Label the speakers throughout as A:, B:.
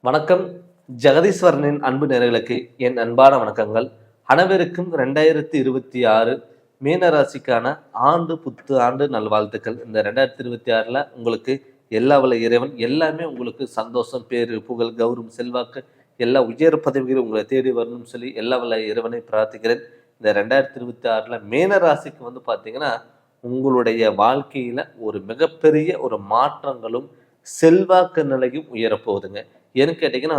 A: வணக்கம். ஜெகதீஸ்வரனின் அன்பு நேயர்களுக்கு என் அன்பான வணக்கங்கள். அனைவருக்கும் 2026 மீனராசிக்கான புத்து ஆண்டு நல்வாழ்த்துக்கள். இந்த 2026ல் உங்களுக்கு எல்லா வல்ல இறைவன் எல்லாமே உங்களுக்கு சந்தோஷம், பேரு, புகழ், கௌரவம், செல்வாக்கு எல்லா உயர் பதவிகளும் உங்களை தேடி வரணும்னு சொல்லி எல்லா வல்ல இறைவனை பிரார்த்திக்கிறேன். இந்த 2026ல் மீனராசிக்கு பார்த்தீங்கன்னா உங்களுடைய வாழ்க்கையில ஒரு மிகப்பெரிய ஒரு மாற்றங்களும் செல்வாக்கு நிலையும் உயரப்போகுதுங்க. ஏன்னு கேட்டிங்கன்னா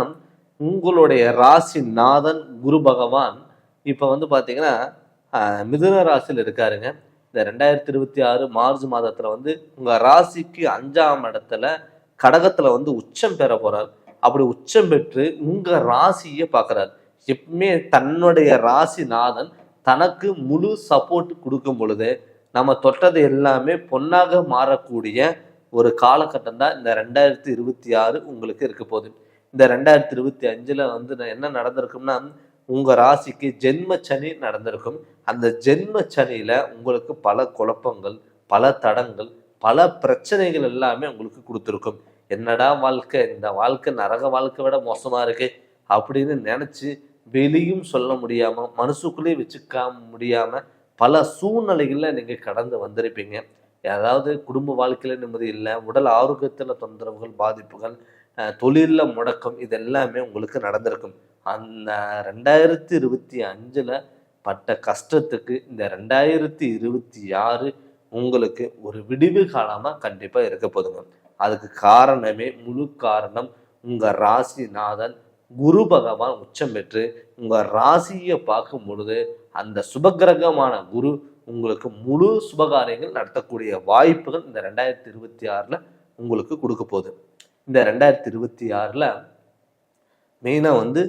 A: உங்களுடைய ராசி நாதன் குரு பகவான் இப்போ பார்த்தீங்கன்னா மிதுன ராசியில் இருக்காருங்க. இந்த 2026 மார்ச் மாதத்தில் உங்கள் ராசிக்கு 5ஆம் இடத்துல கடகத்தில் உச்சம் பெற போகிறார். அப்படி உச்சம் பெற்று உங்கள் ராசியை பார்க்குறாரு. எப்பவுமே தன்னுடைய ராசி நாதன் தனக்கு முழு சப்போர்ட் கொடுக்கும் பொழுது நம்ம தொட்டது எல்லாமே பொன்னாக மாறக்கூடிய ஒரு காலகட்டம் தான் இந்த 2026 உங்களுக்கு இருக்க போகுது. இந்த 2025ல் என்ன நடந்திருக்கும்னா உங்கள் ராசிக்கு ஜென்ம சனி நடந்திருக்கும். அந்த ஜென்ம சனியில் உங்களுக்கு பல குழப்பங்கள், பல தடங்கள், பல பிரச்சனைகள் எல்லாமே உங்களுக்கு கொடுத்துருக்கும். என்னடா வாழ்க்கை, இந்த வாழ்க்கை நரக வாழ்க்கை விட மோசமாக இருக்கு அப்படின்னு நினச்சி வெளியும் சொல்ல முடியாமல் மனசுக்குள்ளேயே வச்சுக்க முடியாமல் பல சூழ்நிலைகளில் நீங்கள் கடந்து வந்திருப்பீங்க. அதாவது குடும்ப வாழ்க்கையில் நிம்மதி இல்லை, உடல் ஆரோக்கியத்தில் தொந்தரவுகள், பாதிப்புகள், தொழிலில் முடக்கம், இது எல்லாமே உங்களுக்கு நடந்திருக்கும். அந்த 2025ல் பட்ட கஷ்டத்துக்கு இந்த 2026 உங்களுக்கு ஒரு விடிவு காலமாக கண்டிப்பாக இருக்க போதுங்க. அதுக்கு காரணமே முழு காரணம் உங்கள் ராசிநாதன் குரு பகவான் உச்சம் பெற்று உங்கள் ராசியை பார்க்கும் பொழுது அந்த சுபகிரகமான குரு உங்களுக்கு முழு சுபகாரியங்கள் நடத்தக்கூடிய வாய்ப்புகள் இந்த 2026ல் உங்களுக்கு கொடுக்க போகுது. இந்த 2026ல் மெயினாக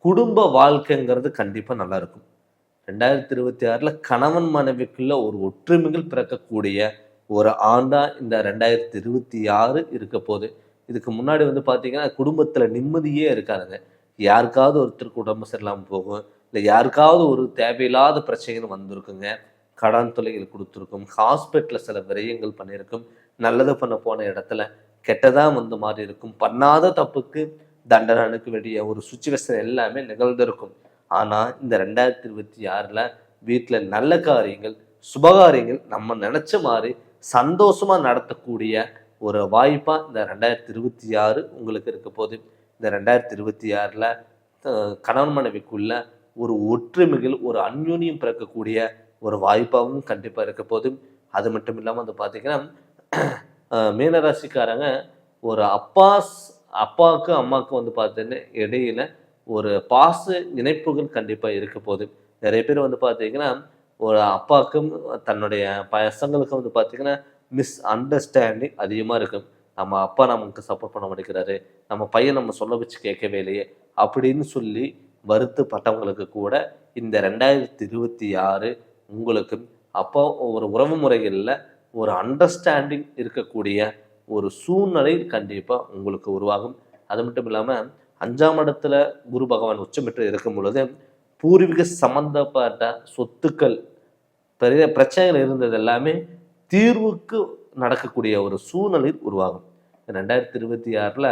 A: குடும்ப வாழ்க்கைங்கிறது கண்டிப்பாக நல்லா இருக்கும். 2026ல் கணவன் மனைவிக்குள்ள ஒரு ஒற்றுமைகள் பிறக்கக்கூடிய ஒரு ஆண்டாக இந்த 2026 இருக்க போகுது. இதுக்கு முன்னாடி பார்த்தீங்கன்னா குடும்பத்தில் நிம்மதியே இருக்காதுங்க. யாருக்காவது ஒருத்தருக்கு உடம்பு சரியில்லாமல் போகும், இல்லை யாருக்காவது ஒரு தேவையில்லாத பிரச்சனைகள் வந்திருக்குங்க. கடன் தொலைகள் கொடுத்துருக்கும், ஹாஸ்பிட்டலில் சில விரயங்கள் பண்ணியிருக்கும், நல்லது பண்ண போன இடத்துல கெட்டதாக மாறி இருக்கும், பண்ணாத தப்புக்கு தண்டனை அனுக்க வேண்டிய ஒரு சுச்சுவேஷன் எல்லாமே நிகழ்ந்திருக்கும். ஆனால் இந்த 2026ல் வீட்டில் நல்ல காரியங்கள், சுபகாரியங்கள் நம்ம நினச்ச மாதிரி சந்தோஷமாக நடத்தக்கூடிய ஒரு வாய்ப்பாக இந்த 2026 உங்களுக்கு இருக்க போகுது. இந்த 2026ல் கணவன் மனைவிக்குள்ள ஒரு ஒற்றுமைகள், ஒரு அந்யோன்யம் பிறக்கக்கூடிய ஒரு வாய்ப்பாகவும் கண்டிப்பாக இருக்க போகுது. அது மட்டும் இல்லாமல் பார்த்தீங்கன்னா மீனராசிக்காரங்க ஒரு அப்பாவுக்கு அம்மாவுக்கு பார்த்தீங்கன்னா இடையில ஒரு பாச இணைப்புகள் கண்டிப்பாக இருக்க போகுது. நிறைய பேர் பார்த்தீங்கன்னா ஒரு அப்பாவுக்கும் தன்னுடைய பசங்களுக்கும் பார்த்தீங்கன்னா மிஸ் அண்டர்ஸ்டாண்டிங் அதிகமாக இருக்கும். நம்ம அப்பா நமக்கு சப்போர்ட் பண்ண மாட்டேங்கிறாரு, நம்ம பையன் நம்ம சொல்ல வச்சு கேட்கவே இல்லையே அப்படின்னு சொல்லி வருத்தப்பட்டவங்களுக்கு கூட இந்த 2026 உங்களுக்கு அப்போ ஒரு உறவு முறைகளில் ஒரு அண்டர்ஸ்டாண்டிங் இருக்கக்கூடிய ஒரு சூழ்நிலை கண்டிப்பாக உங்களுக்கு உருவாகும். அது மட்டும் இல்லாமல் 5ஆம் இடத்துல குரு பகவான் உச்சம் பெற்று இருக்கும் பொழுது பூர்வீக சம்பந்தப்பட்ட சொத்துக்கள் பெரிய பிரச்சனைகள் இருந்தது எல்லாமே தீர்வுக்கு நடக்கக்கூடிய ஒரு சூழ்நிலை உருவாகும். 2026ல்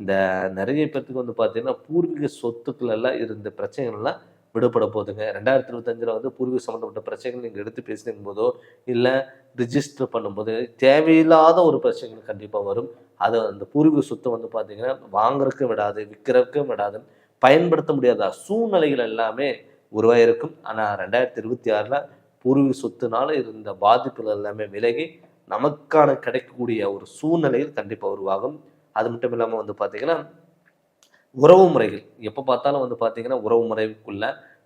A: இந்த நிறைய பேர்த்துக்கு பார்த்தீங்கன்னா பூர்வீக சொத்துக்கள் எல்லாம் இருந்த பிரச்சனைகள்லாம் விடுபட போகுதுங்க. 2025ல் பூர்வீக சம்மந்தப்பட்ட பிரச்சனைகள் நீங்கள் எடுத்து பேசினும் போதோ இல்லை ரிஜிஸ்டர் பண்ணும்போது தேவையில்லாத ஒரு பிரச்சனைகள் கண்டிப்பாக வரும். அது அந்த பூர்வீக சொத்தை பார்த்தீங்கன்னா வாங்குறதுக்கும் விடாது, விற்கிறதுக்கும் விடாது, பயன்படுத்த முடியாத சூழ்நிலைகள் எல்லாமே உருவாயிருக்கும். ஆனால் 2026ல் பூர்வீக சொத்துனால இருந்த பாதிப்புகள் எல்லாமே விலகி நமக்கான கிடைக்கக்கூடிய ஒரு சூழ்நிலையில் கண்டிப்பாக உருவாகும். அது மட்டும் இல்லாமல் பார்த்தீங்கன்னா உறவு முறைகள் எப்போ பார்த்தாலும் பார்த்தீங்கன்னா உறவு முறைக்குள்ள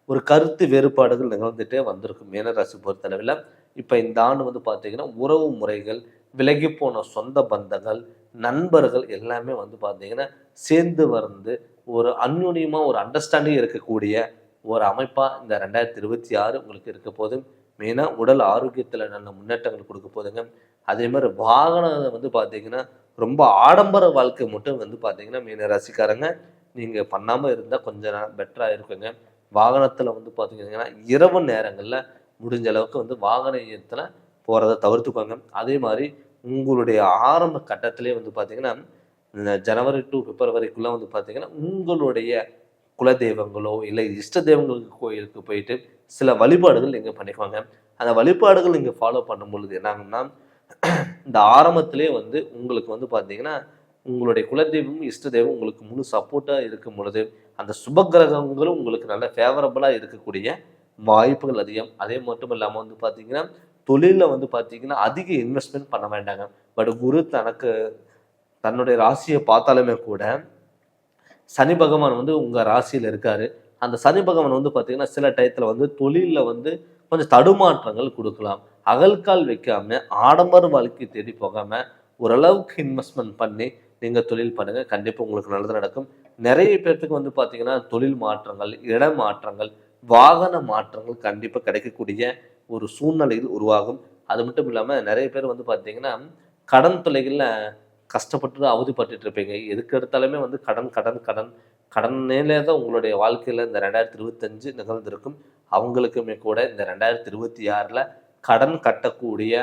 A: ஒரு கருத்து வேறுபாடுகள் நிகழ்ந்துட்டே வந்திருக்கும் மீனராசி பொறுத்தளவில். இப்போ இந்த ஆண்டு பார்த்தீங்கன்னா உறவு முறைகள், விலகி போன சொந்த பந்தங்கள், நண்பர்கள் எல்லாமே பார்த்தீங்கன்னா சேர்ந்து ஒரு அந்யோன்யமாக ஒரு அண்டர்ஸ்டாண்டிங் இருக்கக்கூடிய ஒரு அமைப்பாக இந்த 2026 உங்களுக்கு இருக்க போதும். மெயினாக உடல் ஆரோக்கியத்தில் நல்ல முன்னேற்றங்கள் கொடுக்க போதுங்க. அதே மாதிரி வாகனம் பார்த்தீங்கன்னா ரொம்ப ஆடம்பர வாழ்க்கை மட்டும் பார்த்தீங்கன்னா மீனராசிக்காரங்க நீங்கள் பண்ணாமல் இருந்தால் கொஞ்சம் பெட்டராக இருக்குங்க. வாகனத்தில் பார்த்தீங்கன்னா இரவு நேரங்களில் முடிஞ்ச அளவுக்கு வாகனத்தில் போகிறத தவிர்த்துக்கோங்க. அதே மாதிரி உங்களுடைய ஆரம்ப கட்டத்திலே பார்த்தீங்கன்னா இந்த ஜனவரி டு பிப்ரவரிக்குள்ளே வந்து பார்த்தீங்கன்னா உங்களுடைய குலதெய்வங்களோ இல்லை இஷ்ட தெய்வங்களுக்கு கோயிலுக்கு போயிட்டு சில வழிபாடுகள் நீங்கள் பண்ணிக்குவாங்க. அந்த வழிபாடுகள் நீங்கள் ஃபாலோ பண்ணும் பொழுது என்னாங்கன்னா இந்த ஆரம்பத்திலே வந்து உங்களுக்கு வந்து பார்த்தீங்கன்னா உங்களுடைய குலதெய்வம் இஷ்ட தெய்வம் உங்களுக்கு முழு சப்போர்ட்டாக இருக்கும் பொழுது அந்த சுப கிரகங்களும் உங்களுக்கு நல்ல ஃபேவரபுளாக இருக்கக்கூடிய வாய்ப்புகள் அதிகம். அதே மட்டும் இல்லாமல் வந்து பார்த்தீங்கன்னா தொழிலில் வந்து பார்த்தீங்கன்னா அதிக இன்வெஸ்ட்மெண்ட் பண்ண வேண்டாங்க. பட் குரு தன்னுடைய ராசியை பார்த்தாலுமே கூட சனி பகவான் வந்து உங்கள் ராசியில் இருக்காரு. அந்த சனி பகவான் வந்து பார்த்தீங்கன்னா சில டயத்தில் வந்து தொழிலில் வந்து கொஞ்சம் தடுமாற்றங்கள் கொடுக்கலாம். அகல்கால் வைக்காம ஆடம்பர வாழ்க்கை தேடி போகாமல் ஓரளவுக்கு இன்வெஸ்ட்மெண்ட் பண்ணி நீங்கள் தொழில் பண்ணுங்கள். கண்டிப்பாக உங்களுக்கு நல்லது நடக்கும். நிறைய பேர்த்துக்கு வந்து பார்த்தீங்கன்னா தொழில் மாற்றங்கள், இட மாற்றங்கள், வாகன மாற்றங்கள் கண்டிப்பாக கிடைக்கக்கூடிய ஒரு சூழ்நிலையில் உருவாகும். அது மட்டும் இல்லாமல் நிறைய பேர் வந்து பார்த்தீங்கன்னா கடன் தொல்லைகளில் கஷ்டப்பட்டு அவதிப்பட்டு இருப்பீங்க. எதுக்கு எடுத்தாலுமே வந்து கடன் கடன் கடன் கடனேலே தான் உங்களுடைய வாழ்க்கையில் இந்த 2025 நிகழ்ந்திருக்கும். அவங்களுக்குமே கூட இந்த 2026 கடன் கட்டக்கூடிய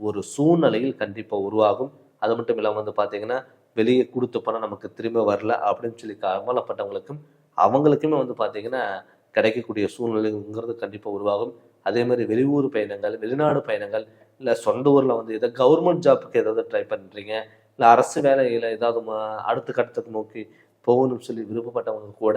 A: ஒரு சூழ்நிலையில் கண்டிப்பாக உருவாகும். அது மட்டும் இல்லாமல் வந்து பார்த்தீங்கன்னா வெளியே கொடுத்த பணம் நமக்கு திரும்ப வரல அப்படின்னு சொல்லி கவலைப்பட்டவங்களுக்கும் அவங்களுக்குமே வந்து பார்த்தீங்கன்னா கிடைக்கக்கூடிய சூழ்நிலைங்கிறது கண்டிப்பாக உருவாகும். அதே மாதிரி வெளியூர் பயணங்கள், வெளிநாடு பயணங்கள், இல்லை சொந்த ஊரில் வந்து ஏதோ கவர்மெண்ட் ஜாப்புக்கு ஏதாவது ட்ரை பண்ணுறீங்க, இல்லை அரசு வேலையில் ஏதாவது அடுத்த கட்டத்துக்கு நோக்கி போகணும்னு சொல்லி விருப்பப்பட்டவங்க கூட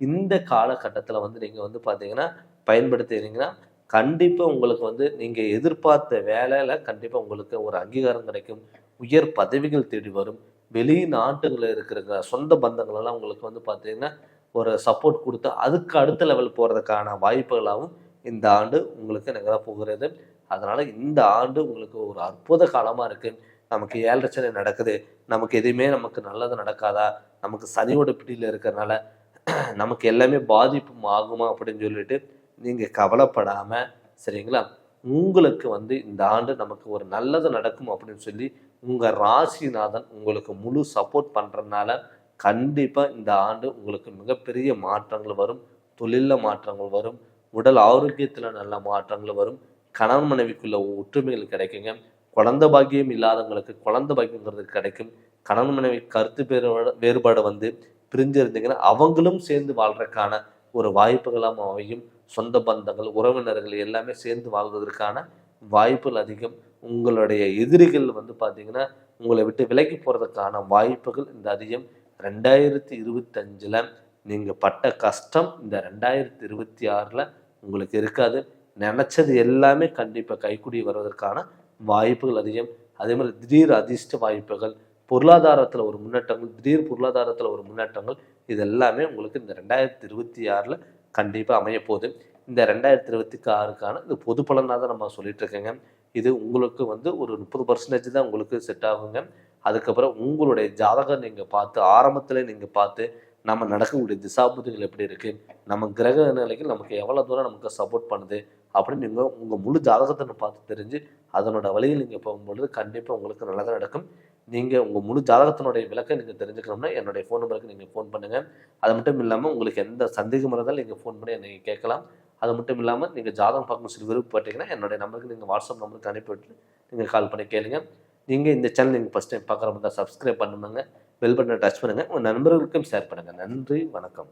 A: இந்த காலகட்டத்தில் வந்து நீங்கள் வந்து பார்த்தீங்கன்னா பயன்படுத்தினீங்கன்னா கண்டிப்பாக உங்களுக்கு வந்து நீங்கள் எதிர்பார்த்த வேலையில் கண்டிப்பாக உங்களுக்கு ஒரு அங்கீகாரம் கிடைக்கும். உயர் பதவிகள் தேடி வரும். வெளிநாட்டுகளில் இருக்கிற சொந்த பந்தங்களெல்லாம் உங்களுக்கு வந்து பார்த்தீங்கன்னா ஒரு சப்போர்ட் கொடுத்து அதுக்கு அடுத்த லெவல் போகிறதுக்கான வாய்ப்புகளாகவும் இந்த ஆண்டு உங்களுக்கு நிகழ போகிறது. அதனால் இந்த ஆண்டு உங்களுக்கு ஒரு அற்புத காலமாக இருக்குது. நமக்கு 7 சனி நடக்குது, நமக்கு எதுவுமே நமக்கு நல்லது நடக்காதா, நமக்கு சனியோட பிடியில் இருக்கிறனால நமக்கு எல்லாமே பாதிப்பும் ஆகுமா அப்படின்னு சொல்லிட்டு நீங்கள் கவலைப்படாமல் சரிங்களா, உங்களுக்கு வந்து இந்த ஆண்டு நமக்கு ஒரு நல்லது நடக்கும் அப்படின்னு சொல்லி உங்கள் ராசிநாதன் உங்களுக்கு முழு சப்போர்ட் பண்ணுறதுனால கண்டிப்பாக இந்த ஆண்டு உங்களுக்கு மிகப்பெரிய மாற்றங்கள் வரும். தொழிலில் மாற்றங்கள் வரும். உடல் ஆரோக்கியத்தில் நல்ல மாற்றங்கள் வரும். கணவன் மனைவிக்குள்ள ஒற்றுமைகள் கிடைக்குங்க. குழந்தை பாக்கியம் இல்லாதவங்களுக்கு குழந்தை பாக்கியங்கிறது கிடைக்கும். கணவன் மனைவி கருத்து வேறுபாடு வந்து பிரிஞ்சு இருந்தீங்கன்னா அவங்களும் சேர்ந்து வாழ்றதுக்கான ஒரு வாய்ப்புகளாக அமையும். சொந்த பந்தங்கள், உறவினர்கள் எல்லாமே சேர்ந்து வாழ்வதற்கான வாய்ப்புகள் அதிகம். உங்களுடைய எதிரிகள் வந்து பார்த்தீங்கன்னா உங்களை விட்டு விலகி போகிறதுக்கான வாய்ப்புகள் இந்த அதிகம். 2025 நீங்கள் பட்ட கஷ்டம் இந்த 2026 உங்களுக்கு இருக்காது. நினச்சது எல்லாமே கண்டிப்பாக கைக்கூடி வருவதற்கான வாய்ப்புகள் அதிகம். அதே மாதிரி திடீர் அதிர்ஷ்ட வாய்ப்புகள், பொருளாதாரத்தில் ஒரு முன்னேற்றங்கள், திடீர் பொருளாதாரத்தில் ஒரு முன்னேற்றங்கள், இது எல்லாமே உங்களுக்கு இந்த 2026 கண்டிப்பாக அமையப்போகுது. இந்த 2026க்கான இது பொது பலனாக தான் நம்ம சொல்லிட்டு இருக்கேங்க. இது உங்களுக்கு வந்து ஒரு 30% தான் உங்களுக்கு செட் ஆகுங்க. அதுக்கப்புறம் உங்களுடைய ஜாதகம் நீங்கள் பார்த்து ஆரம்பத்தில் நீங்கள் பார்த்து நம்ம நடக்கக்கூடிய திசாபுதிகள் எப்படி இருக்குது, நம்ம கிரக நிலைகள் நமக்கு எவ்வளோ தூரம் நமக்கு சப்போர்ட் பண்ணுது அப்படின்னு நீங்கள் உங்கள் முழு ஜாதகத்தை பார்த்து தெரிஞ்சு அதனோட வழியில் நீங்கள் போகும்பொழுது கண்டிப்பாக உங்களுக்கு நல்லதாக நடக்கும். நீங்கள் உங்கள் முழு ஜாதகத்தினுடைய விளக்கை நீங்கள் தெரிஞ்சுக்கணும்னா என்னுடைய ஃபோன் நம்பருக்கு நீங்கள் ஃபோன் பண்ணுங்கள். அது மட்டும் இல்லாமல் உங்களுக்கு எந்த சந்தேகம் இருந்தாலும் நீங்கள் ஃபோன் பண்ணி என்னை கேட்கலாம். அது மட்டும் இல்லாமல் நீங்கள் ஜாதகம் பார்க்கணும் சொல்லி விருப்பப்பட்டீங்கன்னா என்னுடைய நம்பருக்கு நீங்கள் வாட்ஸ்அப் நம்பருக்கு அனுப்பிவிட்டு நீங்கள் கால் பண்ணி கேளுங்க. நீங்கள் இந்த சேனல் நீங்கள் ஃபஸ்ட் டைம் பார்க்குற மாதிரி தான் சப்ஸ்கிரைப் பண்ணுங்க, பெல் பட்டனை டச் பண்ணுங்கள், உங்கள் நண்பர்களுக்கும் ஷேர் பண்ணுங்கள். நன்றி, வணக்கம்.